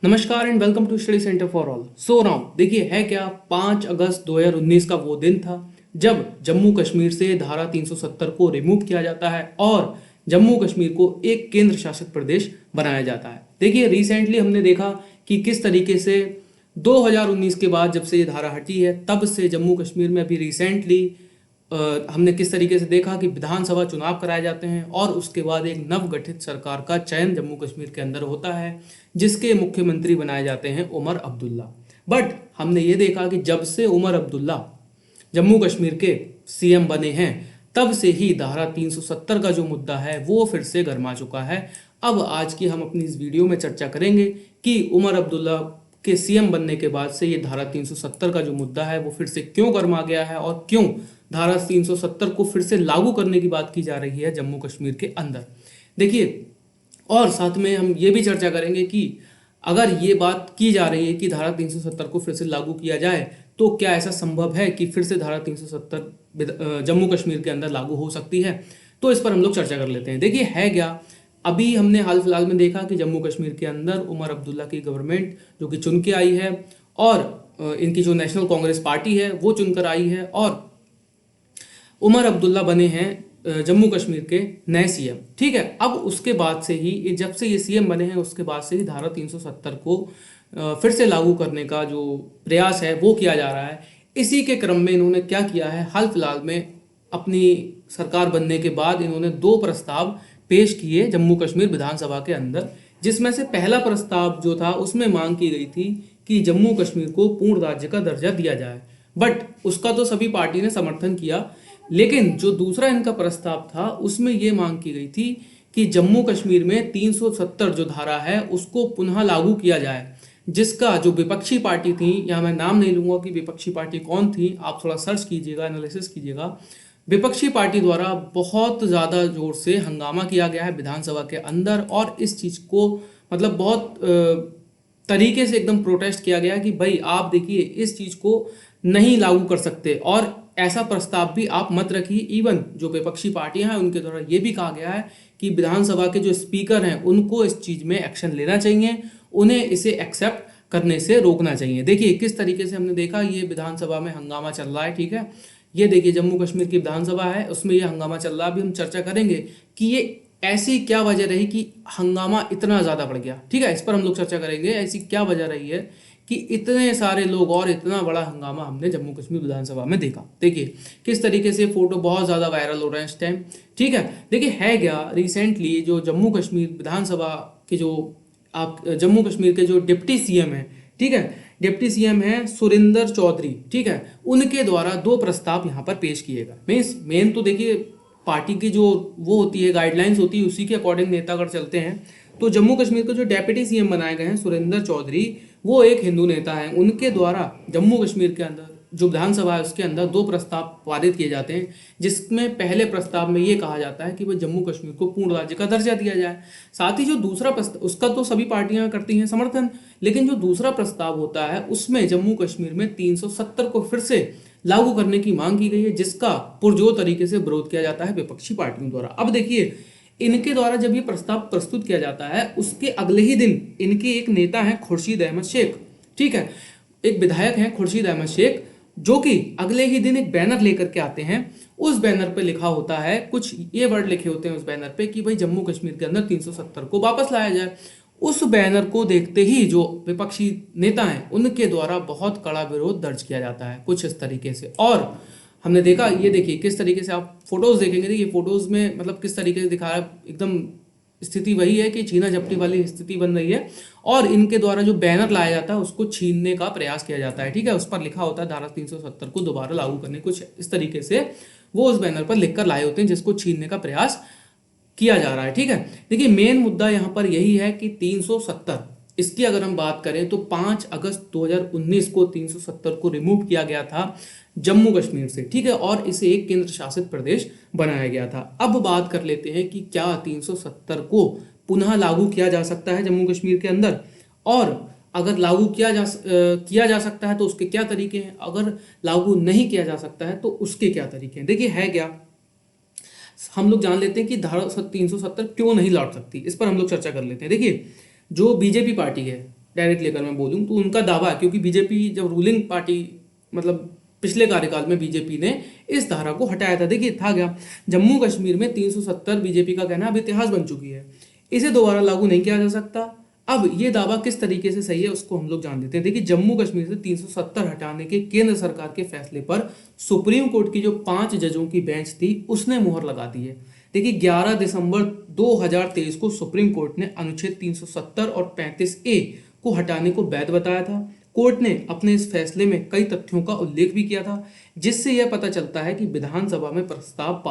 नमस्कार and welcome to study centre for all. So now देखिए है क्या, 5 अगस्त 2019 का वो दिन था जब जम्मू कश्मीर से धारा 370 को रिमूव किया जाता है और जम्मू कश्मीर को एक केंद्र शासित प्रदेश बनाया जाता है। देखिए रिसेंटली हमने देखा कि किस तरीके से 2019 के बाद जब से ये धारा हटी है तब से जम्मू कश्मीर में अभी रिसेंटली हमने किस तरीके से देखा कि विधानसभा चुनाव कराए जाते हैं और उसके बाद एक नवगठित सरकार का चयन जम्मू कश्मीर के अंदर होता है जिसके मुख्यमंत्री बनाए जाते हैं उमर अब्दुल्ला। बट हमने ये देखा कि जब से उमर अब्दुल्ला जम्मू कश्मीर के सीएम बने हैं तब से ही धारा 370 का जो मुद्दा है वो फिर से गर्मा चुका है। अब आज की हम अपनी इस वीडियो में चर्चा करेंगे कि उमर अब्दुल्ला के सीएम बनने के बाद से ये धारा 370 का जो मुद्दा है वो फिर से क्यों गर्मा गया है और क्यों धारा 370 को फिर से लागू करने की बात की जा रही है जम्मू कश्मीर के अंदर। देखिए, और साथ में हम ये भी चर्चा करेंगे कि अगर ये बात की जा रही है कि धारा 370 को फिर से लागू किया जाए तो क्या ऐसा संभव है कि फिर से धारा 370 जम्मू कश्मीर के अंदर लागू हो सकती है। तो इस पर हम लोग चर्चा कर लेते हैं। देखिए है क्या, अभी हमने हाल फिलहाल में देखा कि जम्मू कश्मीर के अंदर उमर अब्दुल्ला की गवर्नमेंट जो कि चुन के आई है और इनकी जो नेशनल कांग्रेस पार्टी है वो चुनकर आई है और उमर अब्दुल्ला बने हैं जम्मू कश्मीर के नए सीएम। ठीक है, अब उसके बाद से ही जब से ये सीएम बने हैं उसके बाद से ही धारा 370 को फिर से लागू करने का जो प्रयास है वो किया जा रहा है। इसी के क्रम में इन्होंने क्या किया है, हाल फिलहाल में अपनी सरकार बनने के बाद इन्होंने 2 प्रस्ताव पेश किए जम्मू कश्मीर विधानसभा के अंदर, जिसमें से पहला प्रस्ताव जो था उसमें मांग की गई थी कि जम्मू कश्मीर को पूर्ण राज्य का दर्जा दिया जाए। बट उसका तो सभी पार्टी ने समर्थन किया, लेकिन जो दूसरा इनका प्रस्ताव था उसमें यह मांग की गई थी कि जम्मू कश्मीर में 370 जो धारा है उसको पुनः लागू किया जाए, जिसका जो विपक्षी पार्टी थी, यहाँ मैं नाम नहीं लूंगा कि विपक्षी पार्टी कौन थी, आप थोड़ा सर्च कीजिएगा, एनालिसिस कीजिएगा। विपक्षी पार्टी द्वारा बहुत ज़्यादा जोर से हंगामा किया गया है विधानसभा के अंदर और इस चीज़ को मतलब बहुत तरीके से एकदम प्रोटेस्ट किया गया कि भाई आप देखिए इस चीज़ को नहीं लागू कर सकते और ऐसा प्रस्ताव भी आप मत रखिए। इवन जो विपक्षी पार्टियां हैं उनके द्वारा ये भी कहा गया है कि विधानसभा के जो स्पीकर हैं उनको इस चीज़ में एक्शन लेना चाहिए, उन्हें इसे एक्सेप्ट करने से रोकना चाहिए। देखिए किस तरीके से हमने देखा ये विधानसभा में हंगामा चल रहा है। ठीक है, ये देखिए जम्मू कश्मीर की विधानसभा है उसमें ये हंगामा चल रहा है। अभी हम चर्चा करेंगे कि ये ऐसी क्या वजह रही कि हंगामा इतना ज़्यादा बढ़ गया। ठीक है, इस पर हम लोग चर्चा करेंगे ऐसी क्या वजह रही है कि इतने सारे लोग और इतना बड़ा हंगामा हमने जम्मू कश्मीर विधानसभा में देखा। देखिए किस तरीके से फोटो बहुत ज़्यादा वायरल हो रहे हैं इस टाइम। ठीक है, देखिए है क्या, रिसेंटली जो जम्मू कश्मीर विधानसभा के जो जम्मू कश्मीर के जो डिप्टी सीएम हैं, ठीक है, डिप्टी सीएम हैं सुरिंदर चौधरी, ठीक है, उनके द्वारा 2 प्रस्ताव यहाँ पर पेश किए गए। मेन तो देखिए पार्टी की जो वो होती है गाइडलाइंस होती है उसी के अकॉर्डिंग नेता अगर चलते हैं तो जम्मू कश्मीर के जो डेप्यूटी सीएम बनाए गए हैं सुरिंदर चौधरी, वो एक हिंदू नेता हैं। उनके द्वारा जम्मू कश्मीर के अंदर जो विधानसभा है उसके अंदर 2 प्रस्ताव पारित किए जाते हैं, जिसमें पहले प्रस्ताव में ये कहा जाता है कि वह जम्मू कश्मीर को पूर्ण राज्य का दर्जा दिया जाए। साथ ही जो दूसरा प्रस्ताव उसका तो सभी पार्टियां करती हैं समर्थन, लेकिन जो दूसरा प्रस्ताव होता है उसमें जम्मू कश्मीर में 370 को फिर से लागू करने की मांग की गई है, जिसका पुरजोर तरीके से विरोध किया जाता है विपक्षी पार्टियों द्वारा। अब देखिए इनके द्वारा जब ये प्रस्ताव प्रस्तुत किया जाता है उसके अगले ही दिन इनके एक नेता हैं खुर्शीद अहमद शेख, ठीक है, एक विधायक हैं खुर्शीद अहमद शेख, जो कि अगले ही दिन एक बैनर लेकर के आते हैं। उस बैनर पे लिखा होता है, कुछ ये वर्ड लिखे होते हैं उस बैनर पे कि भाई जम्मू कश्मीर के अंदर 370 को वापस लाया जाए। उस बैनर को देखते ही जो विपक्षी नेता हैं उनके द्वारा बहुत कड़ा विरोध दर्ज किया जाता है कुछ इस तरीके से। और हमने देखा, ये देखिए किस तरीके से आप फोटोज देखेंगे, देखिए फोटोज में मतलब किस तरीके से दिखा रहा है, एकदम स्थिति वही है कि छीना झपटी वाली स्थिति बन रही है और इनके द्वारा जो बैनर लाया जाता है उसको छीनने का प्रयास किया जाता है। ठीक है, उस पर लिखा होता है धारा 370 को दोबारा लागू करने, कुछ इस तरीके से वो उस बैनर पर लिखकर लाए होते हैं जिसको छीनने का प्रयास किया जा रहा है। ठीक है, देखिए मेन मुद्दा यहाँ पर यही है कि 370 इसकी अगर हम बात करें तो 5 अगस्त 2019 को 370 को रिमूव किया गया था जम्मू कश्मीर से। ठीक है, और इसे एक केंद्र शासित प्रदेश बनाया गया था। अब बात कर लेते हैं कि क्या 370 को पुनः लागू किया जा सकता है जम्मू कश्मीर के अंदर, और अगर लागू किया जा सकता है तो उसके क्या तरीके हैं, अगर लागू नहीं किया जा सकता है तो उसके क्या तरीके हैं। देखिए है क्या, हम लोग जान लेते हैं कि धारा 370 क्यों नहीं लौट सकती, इस पर हम लोग चर्चा कर लेते हैं। देखिए जो बीजेपी पार्टी है, डायरेक्टली अगर मैं बोलूँ तो उनका दावा है, क्योंकि बीजेपी जब रूलिंग पार्टी मतलब पिछले कार्यकाल में बीजेपी ने इस धारा को हटाया था। देखिए था क्या, जम्मू कश्मीर में 370 बीजेपी का कहना अब इतिहास बन चुकी है, इसे दोबारा लागू नहीं किया जा सकता। अब ये दावा किस तरीके से सही है उसको हम लोग जान लेते हैं। देखिए जम्मू कश्मीर से 370 हटाने के केंद्र सरकार के फैसले पर सुप्रीम कोर्ट की जो 5 जजों की बेंच थी उसने मुहर लगा दी है। देखिए 11 दिसंबर 2023 को सुप्रीम कोर्ट ने अनुच्छेद 370 और 35A को हटाने को वैध बताया था। कोर्ट ने अपने इस फैसले में कई तथ्यों का उल्लेख भी किया था, जिससे यह पता चलता है कि विधानसभा में प्रस्ताव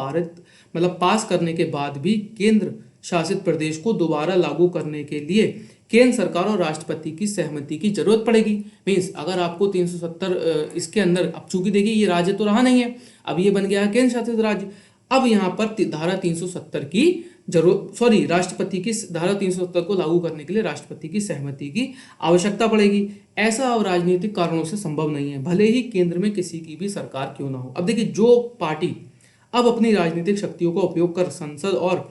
पास करने के बाद भी केंद्र शासित प्रदेश को दोबारा लागू करने के लिए केंद्र सरकार और राष्ट्रपति की सहमति की जरूरत पड़ेगी। मीन्स अगर आपको 370 इसके अंदर, अब चूंकि देखिए ये राज्य तो रहा नहीं है, अब ये बन गया है केंद्र शासित राज्य, अब यहाँ पर धारा 370 की राष्ट्रपति की धारा 370 को लागू करने के लिए राष्ट्रपति की सहमति की आवश्यकता पड़ेगी। ऐसा अब राजनीतिक कारणों से संभव नहीं है, भले ही केंद्र में किसी की भी सरकार क्यों ना हो। अब देखिए जो पार्टी अब अपनी राजनीतिक शक्तियों का उपयोग कर संसद और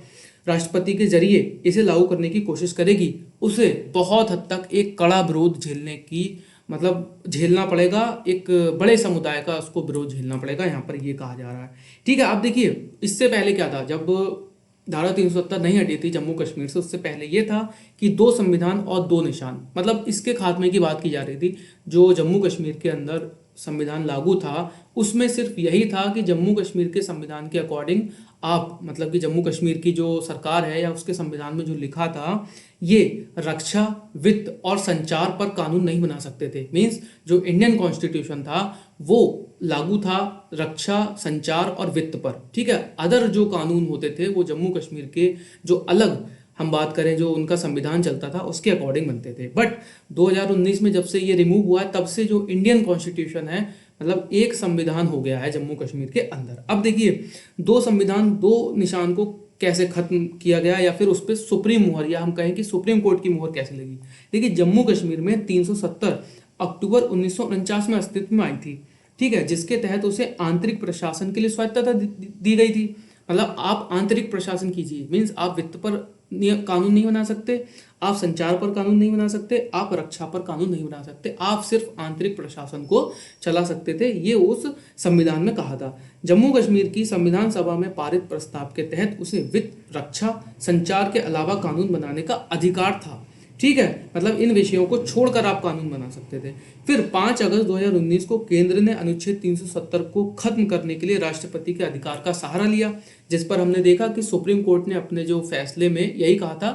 राष्ट्रपति के जरिए इसे लागू करने की कोशिश करेगी, उसे बहुत हद तक एक कड़ा विरोध झेलना पड़ेगा, एक बड़े समुदाय का उसको विरोध झेलना पड़ेगा, यहाँ पर ये कहा जा रहा है। ठीक है, आप देखिए इससे पहले क्या था, जब धारा 370 नहीं हटी थी जम्मू कश्मीर से, उससे पहले ये था कि 2 संविधान और 2 निशान, मतलब इसके खात्मे की बात की जा रही थी। जो जम्मू कश्मीर के अंदर संविधान लागू था उसमें सिर्फ यही था कि जम्मू कश्मीर के संविधान के अकॉर्डिंग आप मतलब कि जम्मू कश्मीर की जो सरकार है या उसके संविधान में जो लिखा था, ये रक्षा, वित्त और संचार पर कानून नहीं बना सकते थे। मीन्स जो इंडियन कॉन्स्टिट्यूशन था वो लागू था रक्षा, संचार और वित्त पर। ठीक है, अदर जो कानून होते थे वो जम्मू कश्मीर के जो अलग हम बात करें जो उनका संविधान चलता था उसके अकॉर्डिंग बनते थे। बट 2019 में जब से ये रिमूव हुआ है तब से जो इंडियन कॉन्स्टिट्यूशन है मतलब एक संविधान हो गया है जम्मू कश्मीर के अंदर। अब देखिए 2 संविधान 2 निशान को कैसे खत्म किया गया या फिर उस पर सुप्रीम मुहर या हम कहें कि सुप्रीम कोर्ट की मुहर कैसे लगी। देखिए जम्मू कश्मीर में 370 अक्टूबर 1949 में अस्तित्व में आई थी। ठीक है, जिसके तहत उसे आंतरिक प्रशासन के लिए स्वायत्तता दी गई थी। मतलब आप आंतरिक प्रशासन कीजिए, मीन्स आप वित्त पर कानून नहीं बना सकते, आप संचार पर कानून नहीं बना सकते, आप रक्षा पर कानून नहीं बना सकते, आप सिर्फ आंतरिक प्रशासन को चला सकते थे। ये उस संविधान में कहा था। जम्मू कश्मीर की संविधान सभा में पारित प्रस्ताव के तहत उसे वित्त, रक्षा, संचार के अलावा कानून बनाने का अधिकार था। ठीक है, मतलब इन विषयों को छोड़कर आप कानून बना सकते थे। फिर 5 अगस्त 2019 को केंद्र ने अनुच्छेद 370 को खत्म करने के लिए राष्ट्रपति के अधिकार का सहारा लिया, जिस पर हमने देखा कि सुप्रीम कोर्ट ने अपने जो फैसले में यही कहा था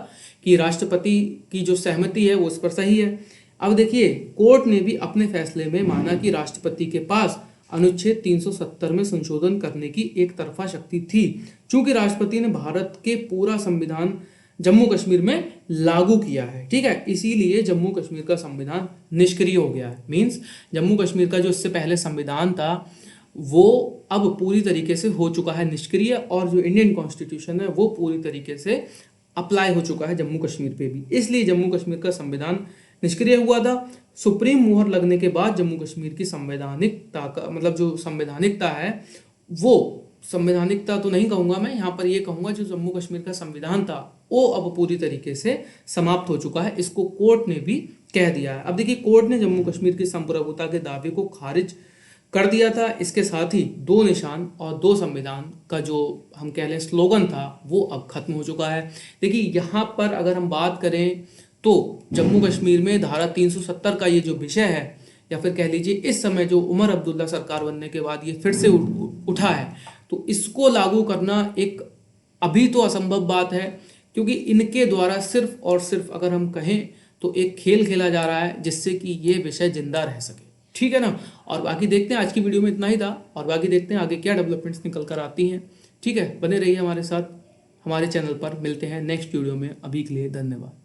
कि राष्ट्रपति की जो सहमति है वो उस पर सही है। अब देखिए कोर्ट ने भी अपने फैसले में माना कि राष्ट्रपति के पास अनुच्छेद 370 में संशोधन करने की एक तरफा शक्ति थी, चूंकि राष्ट्रपति ने भारत के पूरा संविधान जम्मू कश्मीर में लागू किया है। ठीक है, इसीलिए जम्मू कश्मीर का संविधान निष्क्रिय हो गया है। मीन्स जम्मू कश्मीर का जो इससे पहले संविधान था वो अब पूरी तरीके से हो चुका है निष्क्रिय, और जो इंडियन कॉन्स्टिट्यूशन है वो पूरी तरीके से अप्लाई हो चुका है जम्मू कश्मीर पे भी। इसलिए जम्मू कश्मीर का संविधान निष्क्रिय हुआ था। सुप्रीम मुहर लगने के बाद जम्मू कश्मीर की संवैधानिकता का मतलब जो संवैधानिकता है वो, संवैधानिकता तो नहीं कहूँगा मैं, यहाँ पर ये कहूँगा जो जम्मू कश्मीर का संविधान था वो अब पूरी तरीके से समाप्त हो चुका है। इसको कोर्ट ने भी कह दिया है। अब देखिए कोर्ट ने जम्मू कश्मीर की संप्रभुता के दावे को खारिज कर दिया था। इसके साथ ही 2 निशान और 2 संविधान का जो हम कह लें स्लोगन था वो अब खत्म हो चुका है। देखिए यहाँ पर अगर हम बात करें तो जम्मू कश्मीर में धारा 370 का ये जो विषय है या फिर कह लीजिए इस समय जो उमर अब्दुल्ला सरकार बनने के बाद ये फिर से उठा है, तो इसको लागू करना एक अभी तो असंभव बात है, क्योंकि इनके द्वारा सिर्फ और सिर्फ अगर हम कहें तो एक खेल खेला जा रहा है जिससे कि ये विषय जिंदा रह सके। ठीक है ना, और बाकी देखते हैं, आज की वीडियो में इतना ही था और बाकी देखते हैं आगे क्या डेवलपमेंट्स निकल कर आती हैं। ठीक है, बने रहिए हमारे साथ, हमारे चैनल पर। मिलते हैं नेक्स्ट वीडियो में, अभी के लिए धन्यवाद।